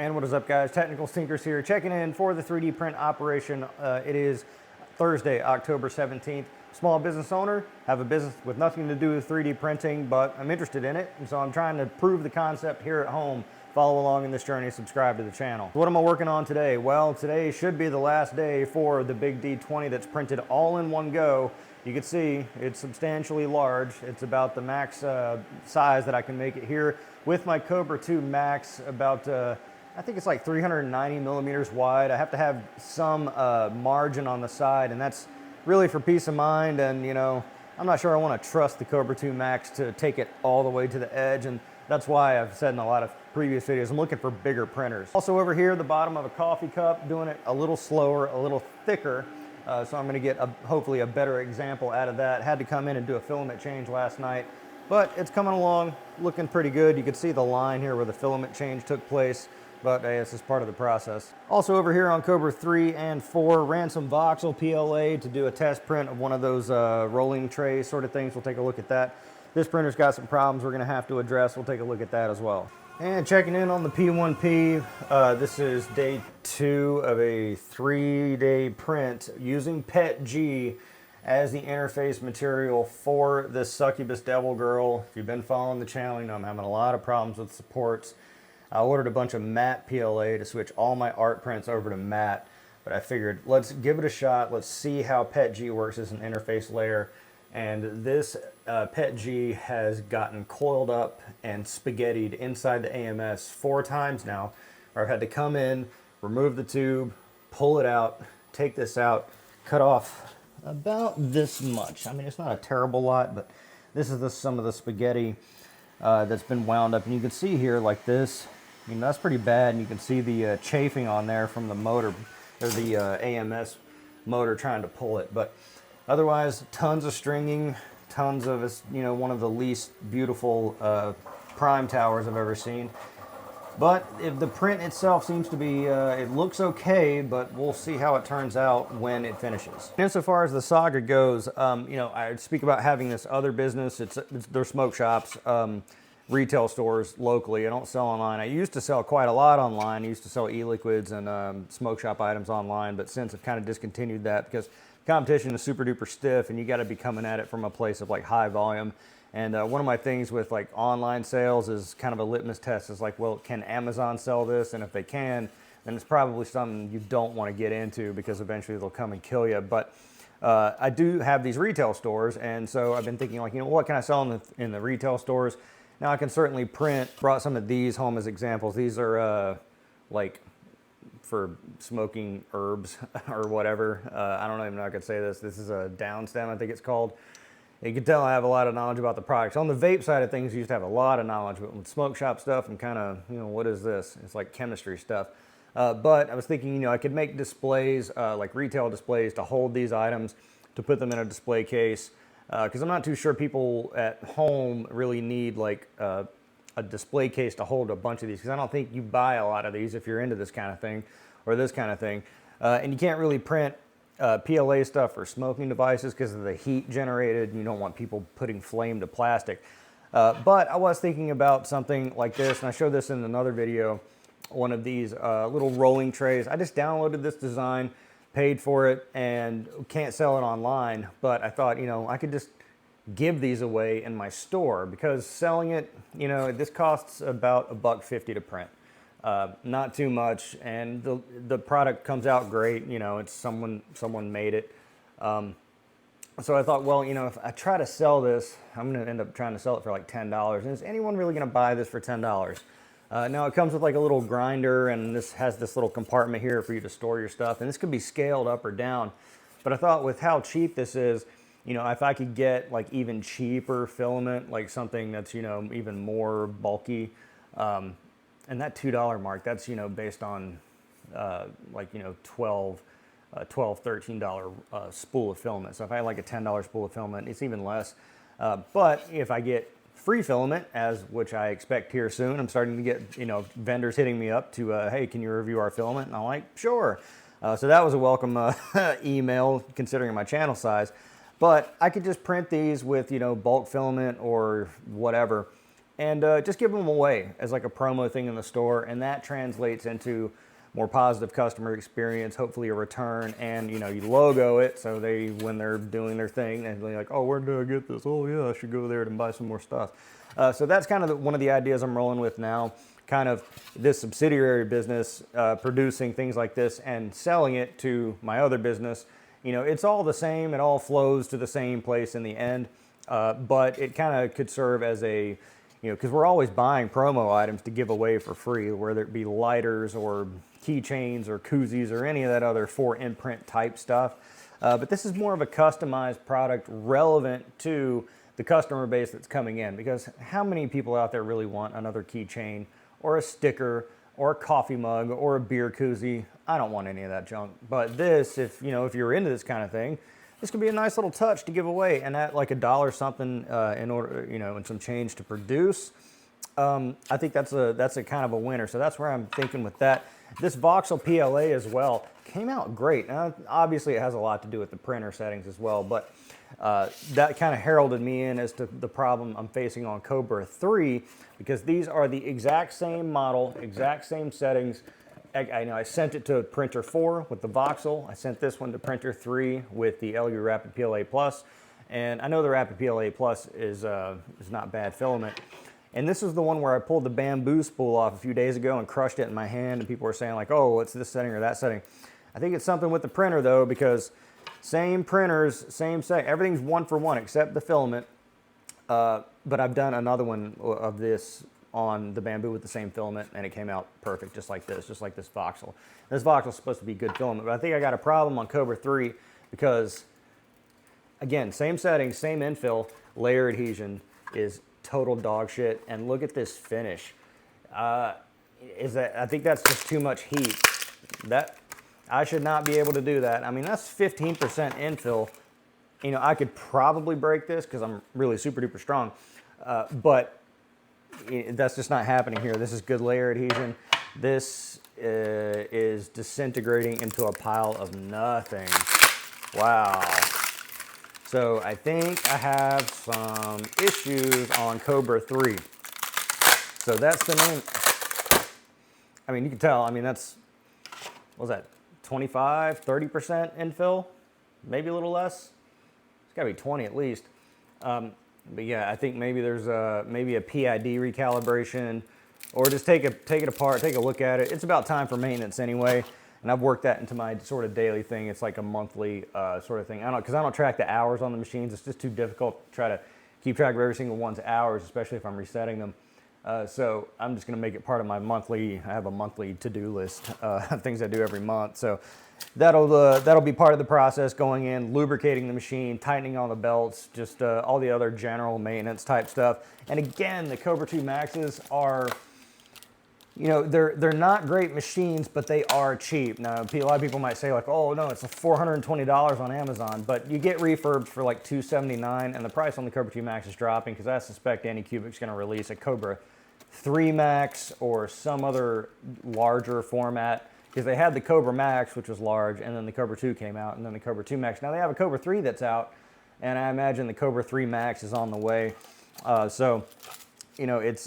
And what is up, guys? Technical Stinkers here, checking in for the 3D print operation. It is Thursday, October 17th. Small business owner, have a business with nothing to do with 3D printing, but I'm interested in it, and so I'm trying to prove the concept here at home. Follow along in this journey, subscribe to the channel. What am I working on today? Well, today should be the last day for the big D20 that's printed all in one go. You can see it's substantially large. It's about the max size that I can make it here with my Kobra 2 Max, about I think it's like 390 millimeters wide. I have to have some margin on the side, and that's really for peace of mind. And you know, I'm not sure I want to trust the Kobra 2 Max to take it all the way to the edge, and that's why I've said in a lot of previous videos, I'm looking for bigger printers. Also over here, the bottom of a coffee cup, doing it a little slower, a little thicker. So I'm gonna get hopefully a better example out of that. Had to come in and do a filament change last night, but it's coming along, looking pretty good. You can see the line here where the filament change took place, but hey, this is part of the process. Also over here on Kobra 3 and 4, ran some voxel PLA to do a test print of one of those rolling tray sort of things. We'll take a look at that. This printer's got some problems we're gonna have to address. We'll take a look at that as well. And checking in on the P1P, this is day 2 of a 3-day print using PETG as the interface material for this Succubus Devil Girl. If you've been following the channel, you know I'm having a lot of problems with supports. I ordered a bunch of matte PLA to switch all my art prints over to matte, but I figured let's give it a shot. Let's see how PETG works as an interface layer. And this PETG has gotten coiled up and spaghettied inside the AMS 4 times now, where I've had to come in, remove the tube, pull it out, take this out, cut off about this much. I mean, it's not a terrible lot, but this is some of the spaghetti that's been wound up. And you can see here like this, I mean, that's pretty bad. And you can see the chafing on there from the motor, or the AMS motor trying to pull it. But otherwise, tons of stringing, tons of, you know, one of the least beautiful prime towers I've ever seen. But if the print itself seems to be, it looks okay, but we'll see how it turns out when it finishes. Insofar as the saga goes, you know, I speak about having this other business. They're smoke shops, retail stores locally. I don't sell online. I used to sell quite a lot online. I used to sell e-liquids and smoke shop items online, but since I've kind of discontinued that because competition is super duper stiff and you got to be coming at it from a place of like high volume. And one of my things with like online sales is kind of a litmus test. Is like, well, can Amazon sell this? And if they can, then it's probably something you don't want to get into because eventually they'll come and kill you. But I do have these retail stores, and so I've been thinking like, you know, what can I sell in the retail stores? Now I can certainly print. Brought some of these home as examples. These are like for smoking herbs or whatever. I don't even know if I could say this. This is a down stem, I think it's called. You can tell I have a lot of knowledge about the products. On the vape side of things, you used to have a lot of knowledge, but with smoke shop stuff, I'm kind of, you know, what is this? It's like chemistry stuff. But I was thinking, you know, I could make displays, like retail displays to hold these items, to put them in a display case, because I'm not too sure people at home really need like a display case to hold a bunch of these, because I don't think you buy a lot of these if you're into this kind of thing or this kind of thing. And you can't really print PLA stuff for smoking devices because of the heat generated. You don't want people putting flame to plastic. But I was thinking about something like this, and I showed this in another video, one of these little rolling trays. I just downloaded this design, paid for it, and can't sell it online. But I thought, you know, I could just give these away in my store, because selling it, you know, this costs about $1.50 to print. Not too much, and the product comes out great. You know, it's someone made it. So I thought, well, you know, if I try to sell this, I'm going to end up trying to sell it for like $10. And is anyone really going to buy this for $10? Now it comes with like a little grinder, and this has this little compartment here for you to store your stuff. And this could be scaled up or down. But I thought with how cheap this is, you know, if I could get like even cheaper filament, like something that's, you know, even more bulky, and that $2 mark, that's, you know, based on like, you know, $12, $13 spool of filament. So if I had like a $10 spool of filament, it's even less. But if I get free filament, which I expect here soon, I'm starting to get, you know, vendors hitting me up to, hey, can you review our filament? And I'm like, sure. So that was a welcome email considering my channel size. But I could just print these with, you know, bulk filament or whatever, and just give them away as like a promo thing in the store, and that translates into more positive customer experience, hopefully a return, and you logo it so they, when they're doing their thing, and they're like, oh, where do I get this? Oh yeah, I should go there and buy some more stuff. So that's kind of one of the ideas I'm rolling with now, kind of this subsidiary business, producing things like this and selling it to my other business. It's all the same, it all flows to the same place in the end, but it kind of could serve as a, because we're always buying promo items to give away for free, whether it be lighters or keychains or koozies or any of that other 4-imprint type stuff. But this is more of a customized product relevant to the customer base that's coming in, because how many people out there really want another keychain or a sticker or a coffee mug or a beer koozie? I don't want any of that junk. But this, if you're into this kind of thing, this could be a nice little touch to give away, and at like $1 something in order, and some change to produce. I think that's a kind of a winner. So that's where I'm thinking with that. This voxel PLA as well came out great. Now, obviously, it has a lot to do with the printer settings as well, but that kind of heralded me in as to the problem I'm facing on Kobra 3, because these are the exact same model, exact same settings. I sent it to printer 4 with the voxel. I sent this one to printer 3 with the LU Rapid PLA Plus, and I know the Rapid PLA Plus is not bad filament. And this is the one where I pulled the bamboo spool off a few days ago and crushed it in my hand, and people were saying like, oh, it's this setting or that setting. I think it's something with the printer though, because same printers, same setting, everything's 1 for 1 except the filament. But I've done another one of this on the bamboo with the same filament, and it came out perfect, just like this voxel. This voxel is supposed to be good filament, but I think I got a problem on Kobra 3 because, again, same settings, same infill, layer adhesion is total dog shit, and look at this finish. I think that's just too much heat. That I should not be able to do that. I mean, that's 15% infill. I could probably break this because I'm really super duper strong, but that's just not happening here. This is good layer adhesion. This is disintegrating into a pile of nothing. Wow. So I think I have some issues on Kobra 3. So that's the name. I mean, you can tell, that's, what was that, 25, 30% infill? Maybe a little less? It's gotta be 20 at least. But yeah, I think maybe there's maybe a PID recalibration, or just take it apart, take a look at it. It's about time for maintenance anyway. And I've worked that into my sort of daily thing. It's like a monthly sort of thing. Because I don't track the hours on the machines. It's just too difficult to try to keep track of every single one's hours, especially if I'm resetting them. So I'm just going to make it part of my monthly. I have a monthly to-do list of things I do every month. So that'll be part of the process, going in, lubricating the machine, tightening all the belts, just all the other general maintenance type stuff. And again, the Kobra 2 Maxes are, they're not great machines, but they are cheap. Now, a lot of people might say like, oh no, it's $420 on Amazon, but you get refurbed for like $279, and the price on the Kobra 2 Max is dropping because I suspect Anycubic's going to release a Kobra 3 Max or some other larger format, because they had the Kobra Max, which was large, and then the Kobra 2 came out, and then the Kobra 2 Max. Now they have a Kobra 3 that's out, and I imagine the Kobra 3 Max is on the way. So, it's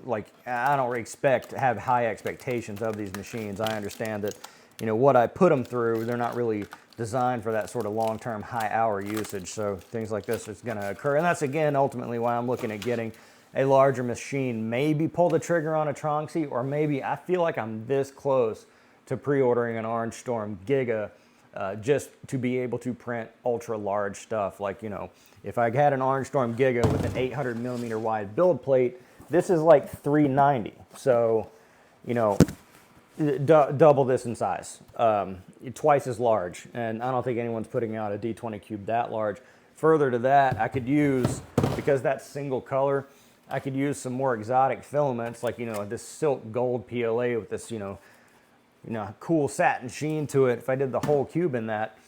like, I don't have high expectations of these machines. I understand that, what I put them through, they're not really designed for that sort of long-term high-hour usage. So things like this is going to occur, and that's again ultimately why I'm looking at getting a larger machine. Maybe pull the trigger on a Tronxy, or maybe I feel like I'm this close to pre-ordering an Orange Storm Giga, just to be able to print ultra large stuff. Like, if I had an Orange Storm Giga with an 800 millimeter wide build plate, this is like 390. So, double this in size, twice as large. And I don't think anyone's putting out a D20 cube that large. Further to that, I could use, because that's single color, I could use some more exotic filaments, like, this silk gold PLA with this, cool satin sheen to it. If I did the whole cube in that,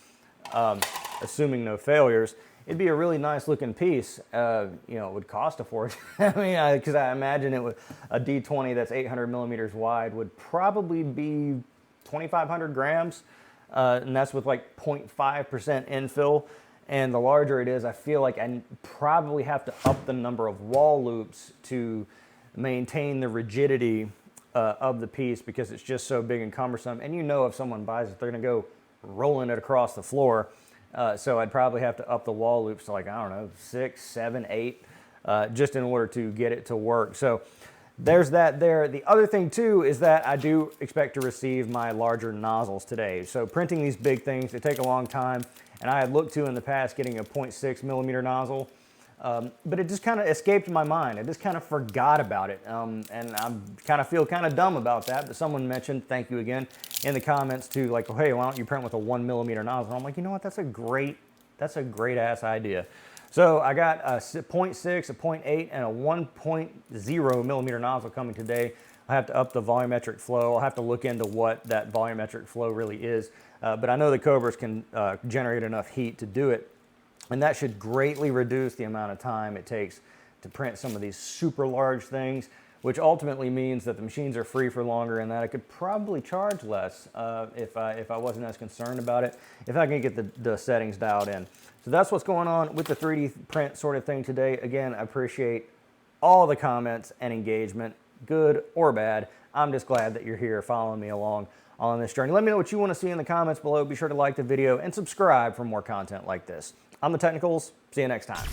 assuming no failures, it'd be a really nice looking piece. It would cost a fortune. Because I imagine a D20 that's 800 millimeters wide would probably be 2,500 grams. And that's with like 0.5% infill. And the larger it is, I feel like I probably have to up the number of wall loops to maintain the rigidity of the piece, because it's just so big and cumbersome. And you know, if someone buys it, they're gonna go rolling it across the floor. So I'd probably have to up the wall loops to, like, I don't know, 6, 7, 8, just in order to get it to work. So there's that there. The other thing too is that I do expect to receive my larger nozzles today. So printing these big things, they take a long time. And I had looked to in the past getting a 0.6 millimeter nozzle, but it just kind of escaped my mind. I just kind of forgot about it, and I kind of feel kind of dumb about that. But someone mentioned, thank you again, in the comments too, like, hey, why don't you print with a 1 millimeter nozzle? I'm like, you know what? That's a great ass idea. So I got a 0.6, a 0.8, and a 1.0 millimeter nozzle coming today. I have to up the volumetric flow. I'll have to look into what that volumetric flow really is. But I know the Kobras can generate enough heat to do it. And that should greatly reduce the amount of time it takes to print some of these super large things, which ultimately means that the machines are free for longer, and that I could probably charge less if I wasn't as concerned about it, if I can get the settings dialed in. So that's what's going on with the 3D print sort of thing today. Again, I appreciate all the comments and engagement, good or bad. I'm just glad that you're here following me along on this journey. Let me know what you want to see in the comments below. Be sure to like the video and subscribe for more content like this. I'm the Technicals. See you next time.